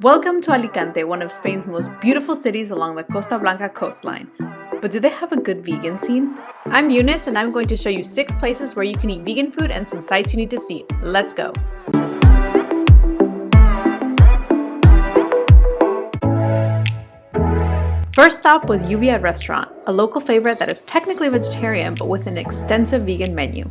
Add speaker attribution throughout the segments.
Speaker 1: Welcome to Alicante, one of Spain's most beautiful cities along the Costa Blanca coastline. But do they have a good vegan scene? I'm Eunice and I'm going to show you 6 places where you can eat vegan food and some sites you need to see. Let's go! First stop was Yuya restaurant, a local favorite that is technically vegetarian but with an extensive vegan menu.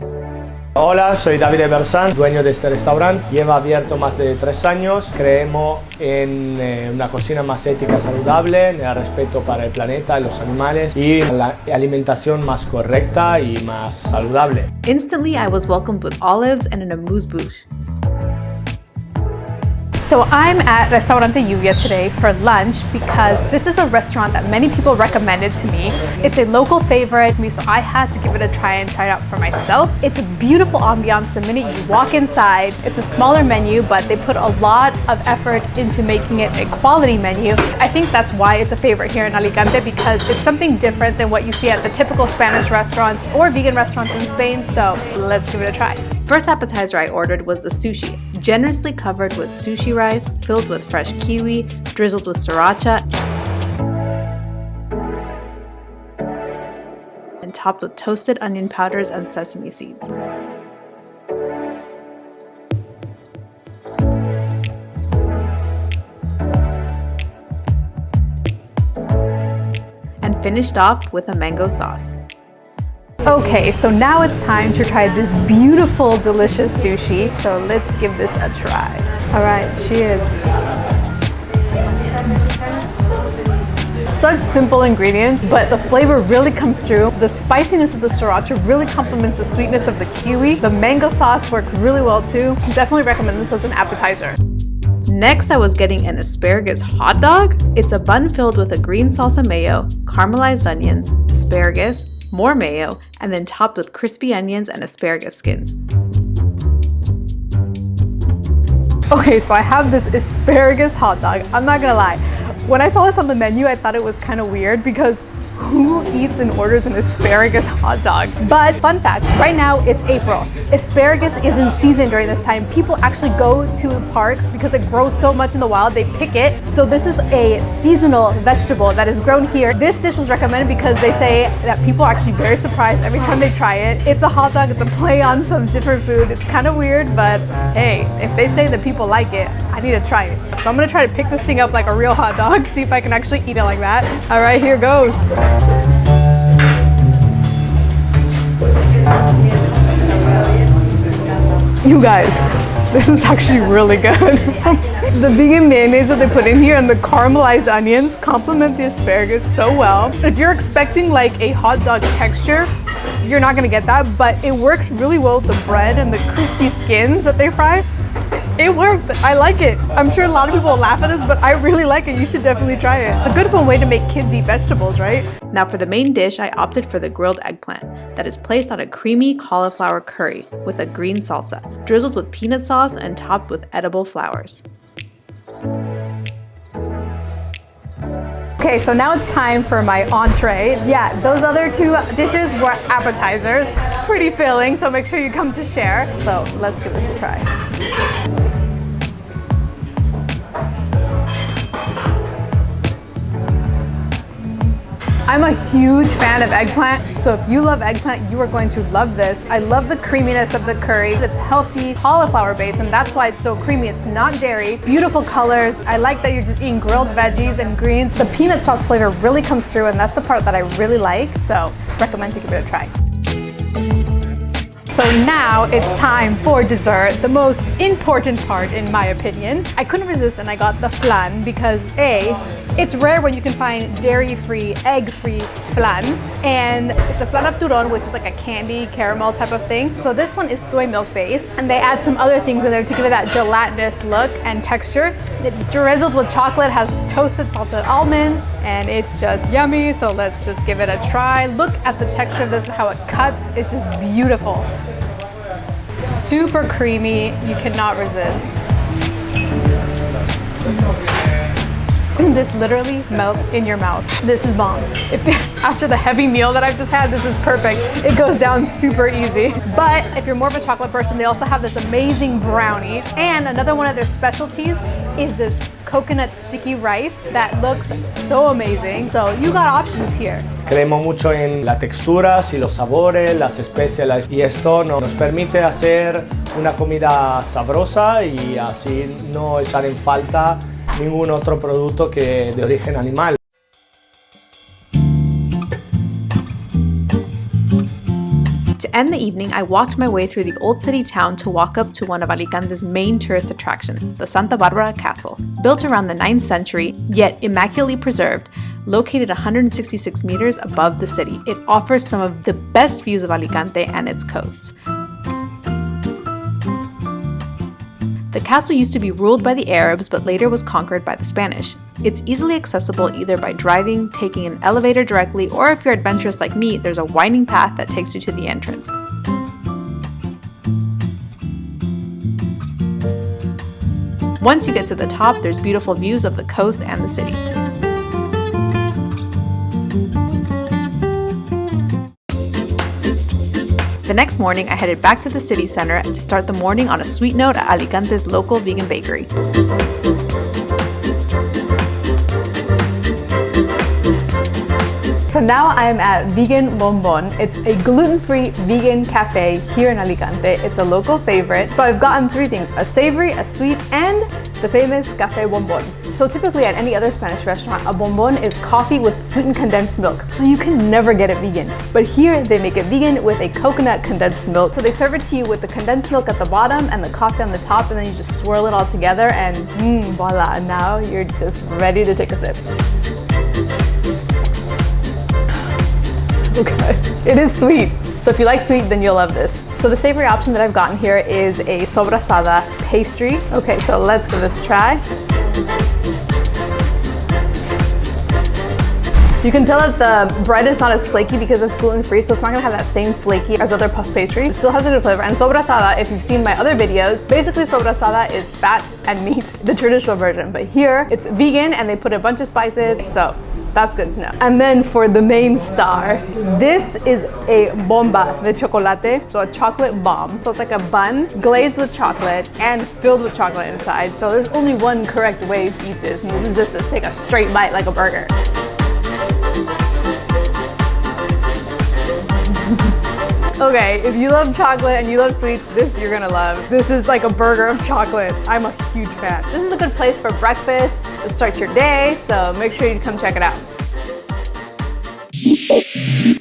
Speaker 2: Hola, soy David Eversan, dueño de este restaurante. Lleva abierto más de 3 años. Creemos en una cocina más ética y saludable, en el respeto para el planeta y los animales y la alimentación más correcta y más saludable.
Speaker 1: Instantly, I was welcomed with olives and an amuse-bouche.
Speaker 3: So I'm at Restaurante Yuya today for lunch because this is a restaurant that many people recommended to me. It's a local favorite to me, so I had to give it a try and try it out for myself. It's a beautiful ambiance the minute you walk inside. It's a smaller menu, but they put a lot of effort into making it a quality menu. I think that's why it's a favorite here in Alicante, because it's something different than what you see at the typical Spanish restaurants or vegan restaurants in Spain, so let's give it a try.
Speaker 1: First appetizer I ordered was the sushi, generously covered with sushi rice, filled with fresh kiwi, drizzled with sriracha, and topped with toasted onion powders and sesame seeds. And finished off with a mango sauce.
Speaker 3: Okay, so now it's time to try this beautiful, delicious sushi. So let's give this a try. All right, cheers. Such simple ingredients, but the flavor really comes through. The spiciness of the sriracha really complements the sweetness of the kiwi. The mango sauce works really well too. Definitely recommend this as an appetizer.
Speaker 1: Next, I was getting an asparagus hot dog. It's a bun filled with a green salsa mayo, caramelized onions, asparagus, more mayo, and then topped with crispy onions and asparagus skins.
Speaker 3: Okay, so I have this asparagus hot dog. I'm not gonna lie. When I saw this on the menu, I thought it was kind of weird because who eats and orders an asparagus hot dog? But fun fact, right now it's April. Asparagus is in season during this time. People actually go to parks because it grows so much in the wild, they pick it. So this is a seasonal vegetable that is grown here. This dish was recommended because they say that people are actually very surprised every time they try it. It's a hot dog, it's a play on some different food. It's kind of weird, but hey, if they say that people like it, I need to try it. So I'm gonna try to pick this thing up like a real hot dog, see if I can actually eat it like that. All right, here goes. You guys, this is actually really good. The vegan mayonnaise that they put in here and the caramelized onions complement the asparagus so well. If you're expecting like a hot dog texture, you're not gonna get that, but it works really well with the bread and the crispy skins that they fry. It works. I like it. I'm sure a lot of people will laugh at this, but I really like it. You should definitely try it. It's a good fun way to make kids eat vegetables, right?
Speaker 1: Now for the main dish, I opted for the grilled eggplant that is placed on a creamy cauliflower curry with a green salsa, drizzled with peanut sauce and topped with edible flowers.
Speaker 3: Okay, so now it's time for my entree. Yeah, those other 2 dishes were appetizers. Pretty filling, so make sure you come to share. So let's give this a try. I'm a huge fan of eggplant, so if you love eggplant, you are going to love this. I love the creaminess of the curry. It's healthy cauliflower base, and that's why it's so creamy. It's not dairy. Beautiful colors. I like that you're just eating grilled veggies and greens. The peanut sauce flavor really comes through, and that's the part that I really like, so recommend to give it a try. So now it's time for dessert, the most important part in my opinion. I couldn't resist and I got the flan because A, it's rare when you can find dairy-free, egg-free flan, and it's a flan of turón, which is like a candy caramel type of thing. So this one is soy milk based, and they add some other things in there to give it that gelatinous look and texture. It's drizzled with chocolate, has toasted salted almonds, and it's just yummy. So let's just give it a try. Look at the texture of this, how it cuts. It's just beautiful. Super creamy, you cannot resist. This literally melts in your mouth. This is bomb. After the heavy meal that I've just had, this is perfect. It goes down super easy. But if you're more of a chocolate person, they also have this amazing brownie. And another one of their specialties is this coconut sticky rice that looks so amazing. So you got options here.
Speaker 2: Creemos mucho en las texturas y los sabores, las especias, y esto nos permite hacer una comida sabrosa y así no echar en falta ningún otro producto que de origen animal.
Speaker 1: To end the evening, I walked my way through the old city town to walk up to one of Alicante's main tourist attractions, the Santa Barbara Castle. Built around the 9th century, yet immaculately preserved, located 166 meters above the city, it offers some of the best views of Alicante and its coasts. The castle used to be ruled by the Arabs, but later was conquered by the Spanish. It's easily accessible either by driving, taking an elevator directly, or if you're adventurous like me, there's a winding path that takes you to the entrance. Once you get to the top, there's beautiful views of the coast and the city. The next morning, I headed back to the city center to start the morning on a sweet note at Alicante's local vegan bakery.
Speaker 3: So now I'm at Vegan Bonbon. It's a gluten-free vegan cafe here in Alicante. It's a local favorite. So I've gotten 3 things: a savory, a sweet, and the famous Café Bonbon. So typically at any other Spanish restaurant, a bonbon is coffee with sweetened condensed milk. So you can never get it vegan. But here they make it vegan with a coconut condensed milk. So they serve it to you with the condensed milk at the bottom and the coffee on the top, and then you just swirl it all together and voila, and now you're just ready to take a sip. So good. It is sweet. So if you like sweet, then you'll love this. So the savory option that I've gotten here is a sobrasada pastry. Okay, so let's give this a try. You can tell that the bread is not as flaky because it's gluten-free, so it's not gonna have that same flaky as other puff pastry. It still has a good flavor. And sobrasada, if you've seen my other videos, basically sobrasada is fat and meat, the traditional version. But here, it's vegan and they put a bunch of spices, so that's good to know. And then for the main star, this is a bomba de chocolate, so a chocolate bomb. So it's like a bun glazed with chocolate and filled with chocolate inside. So there's only one correct way to eat this, and this is just to take a straight bite like a burger. Okay, if you love chocolate and you love sweets, this you're gonna love. This is like a burger of chocolate. I'm a huge fan. This is a good place for breakfast, to start your day, so make sure you come check it out.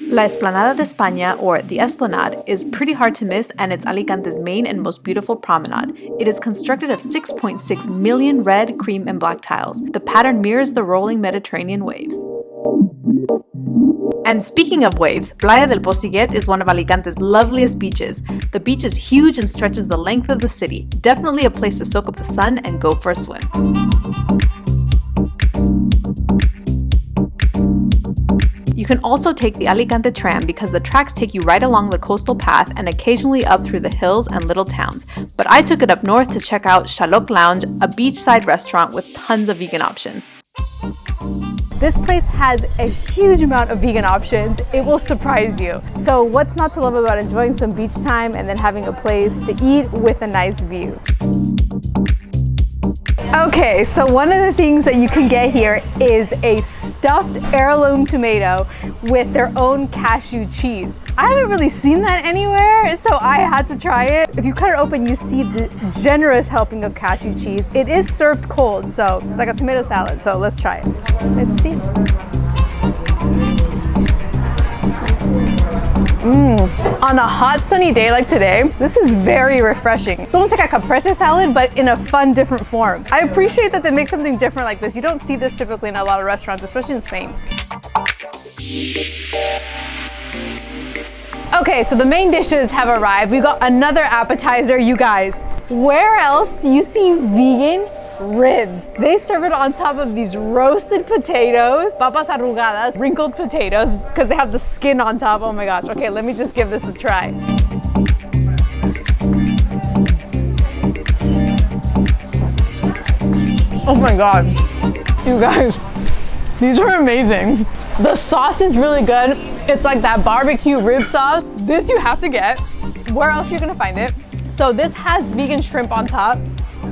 Speaker 1: La Esplanada de España, or the Esplanade, is pretty hard to miss, and it's Alicante's main and most beautiful promenade. It is constructed of 6.6 million red, cream, and black tiles. The pattern mirrors the rolling Mediterranean waves. And speaking of waves, Playa del Pocillet is one of Alicante's loveliest beaches. The beach is huge and stretches the length of the city. Definitely a place to soak up the sun and go for a swim. You can also take the Alicante tram because the tracks take you right along the coastal path and occasionally up through the hills and little towns. But I took it up north to check out Xaloc Lounge, a beachside restaurant with tons of vegan options.
Speaker 3: This place has a huge amount of vegan options. It will surprise you. So what's not to love about enjoying some beach time and then having a place to eat with a nice view? Okay, so one of the things that you can get here is a stuffed heirloom tomato with their own cashew cheese. I haven't really seen that anywhere, so I had to try it. If you cut it open, you see the generous helping of cashew cheese. It is served cold, so it's like a tomato salad, so let's try it. Let's see. On a hot sunny day like today, this is very refreshing. It's almost like a caprese salad, but in a fun, different form. I appreciate that they make something different like this. You don't see this typically in a lot of restaurants, especially in Spain. Okay, so the main dishes have arrived. We got another appetizer, you guys. Where else do you see vegan ribs? They serve it on top of these roasted potatoes, papas arrugadas, wrinkled potatoes, because they have the skin on top. Oh my gosh. Okay, let me just give this a try. Oh my God. You guys, these are amazing. The sauce is really good. It's like that barbecue rib sauce. This you have to get. Where else are you gonna find it? So this has vegan shrimp on top.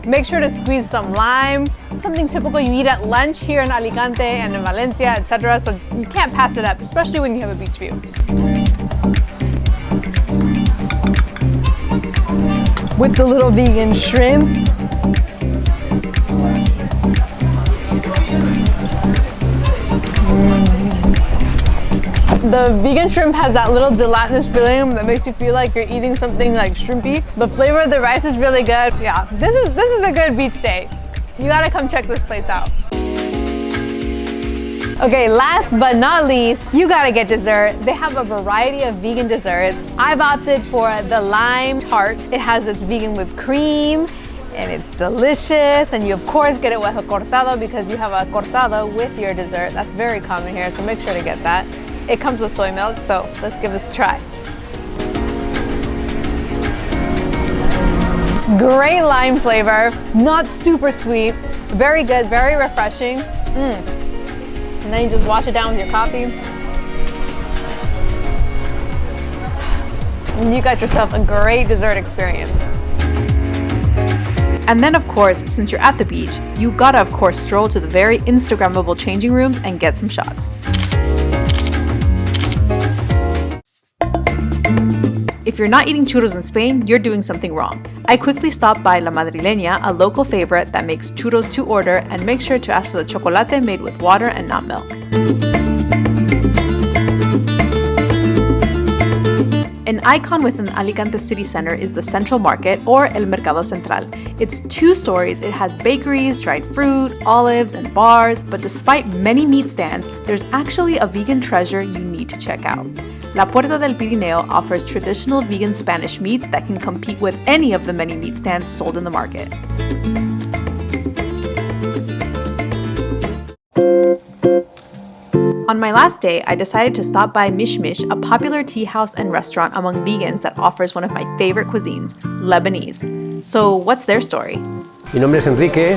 Speaker 3: Make sure to squeeze some lime, something typical you eat at lunch here in Alicante and in Valencia, etc. So you can't pass it up, especially when you have a beach view. With the little vegan shrimp. The vegan shrimp has that little gelatinous feeling that makes you feel like you're eating something like shrimpy. The flavor of the rice is really good. Yeah, this is a good beach day. You gotta come check this place out. Okay, last but not least, you gotta get dessert. They have a variety of vegan desserts. I've opted for the lime tart. It has its vegan whipped cream, and it's delicious. And you of course get it with a cortado because you have a cortado with your dessert. That's very common here, so make sure to get that. It comes with soy milk, so let's give this a try. Great lime flavor, not super sweet, very good, very refreshing. And then you just wash it down with your coffee. And you got yourself a great dessert experience.
Speaker 1: And then of course, since you're at the beach, you gotta of course stroll to the very Instagrammable changing rooms and get some shots. If you're not eating churros in Spain, you're doing something wrong. I quickly stopped by La Madrileña, a local favorite that makes churros to order, and make sure to ask for the chocolate made with water and not milk. An icon within Alicante city center is the Central Market, or El Mercado Central. It's 2 stories, it has bakeries, dried fruit, olives, and bars, but despite many meat stands, there's actually a vegan treasure you need to check out. La Puerta del Pirineo offers traditional vegan Spanish meats that can compete with any of the many meat stands sold in the market. On my last day, I decided to stop by Mish Mish, a popular tea house and restaurant among vegans that offers one of my favorite cuisines, Lebanese. So what's their story?
Speaker 4: Mi nombre es Enrique,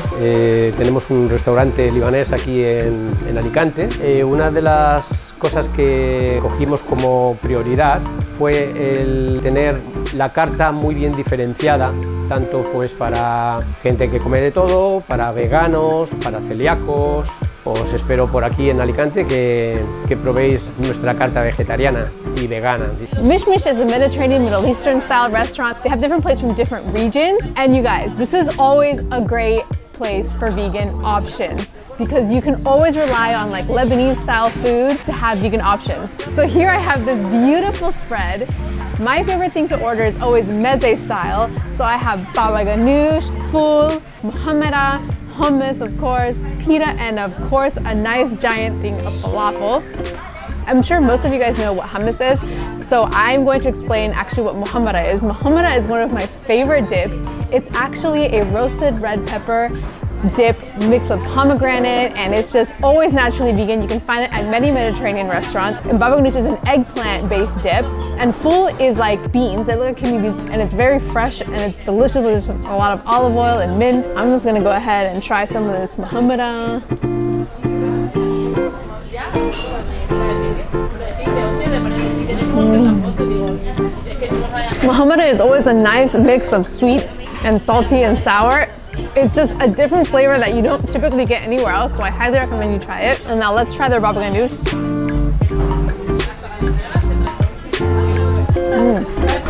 Speaker 4: tenemos un restaurante libanés aquí en Alicante. Una de las cosas que cogimos como prioridad fue el tener la carta muy bien diferenciada, tanto pues para gente que come de todo, para veganos, para celíacos. Os espero por aquí en Alicante que probéis nuestra carta vegetariana y vegana.
Speaker 3: Mish Mish is a Mediterranean Middle Eastern style restaurant. They have different plates from different regions. And you guys, this is always a great place for vegan options because you can always rely on like Lebanese style food to have vegan options. So here I have this beautiful spread. My favorite thing to order is always meze style. So I have baba ganoush, ful, muhammada, hummus, of course, pita, and of course, a nice giant thing of falafel. I'm sure most of you guys know what hummus is, so I'm going to explain actually what muhammada is. Muhammada is one of my favorite dips. It's actually a roasted red pepper dip mixed with pomegranate, and it's just always naturally vegan. You can find it at many Mediterranean restaurants. And baba ganoush is an eggplant-based dip, and ful is like beans. They look like kidney beans, and it's very fresh and it's delicious with just a lot of olive oil and mint. I'm just gonna go ahead and try some of this muhammada. Muhammada is always a nice mix of sweet and salty and sour. It's just a different flavor that you don't typically get anywhere else, so I highly recommend you try it. And now let's try their baba ganoush.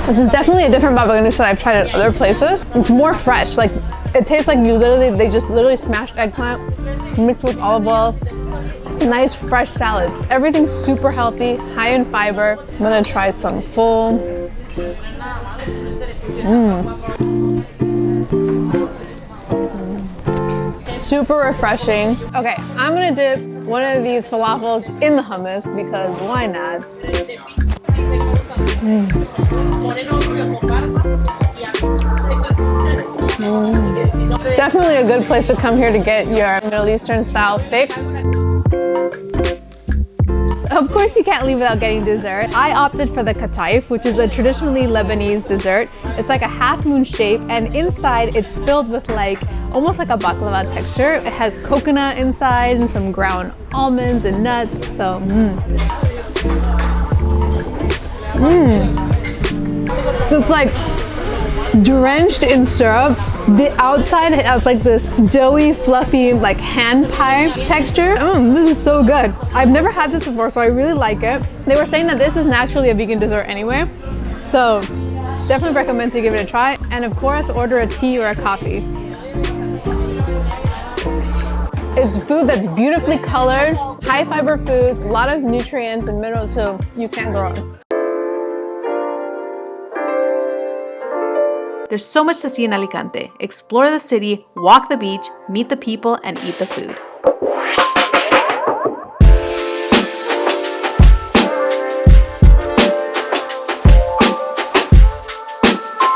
Speaker 3: This is definitely a different baba ganoush that I've tried at other places. It's more fresh, like it tastes like they just literally smashed eggplant mixed with olive oil. Nice fresh salad. Everything's super healthy, high in fiber. I'm gonna try some ful. Super refreshing. Okay, I'm gonna dip one of these falafels in the hummus because why not? Definitely a good place to come here to get your Middle Eastern style fix. Of course you can't leave without getting dessert. I opted for the kataif, which is a traditionally Lebanese dessert. It's like a half moon shape, and inside it's filled with like almost like a baklava texture. It has coconut inside and some ground almonds and nuts. So it's like drenched in syrup. The outside has like this doughy, fluffy, like hand pie texture. This is so good. I've never had this before, so I really like it. They were saying that this is naturally a vegan dessert anyway, so definitely recommend to give it a try. And of course, order a tea or a coffee. It's food that's beautifully colored, high fiber foods, a lot of nutrients and minerals, so you can't go wrong.
Speaker 1: There's so much to see in Alicante. Explore the city, walk the beach, meet the people, and eat the food.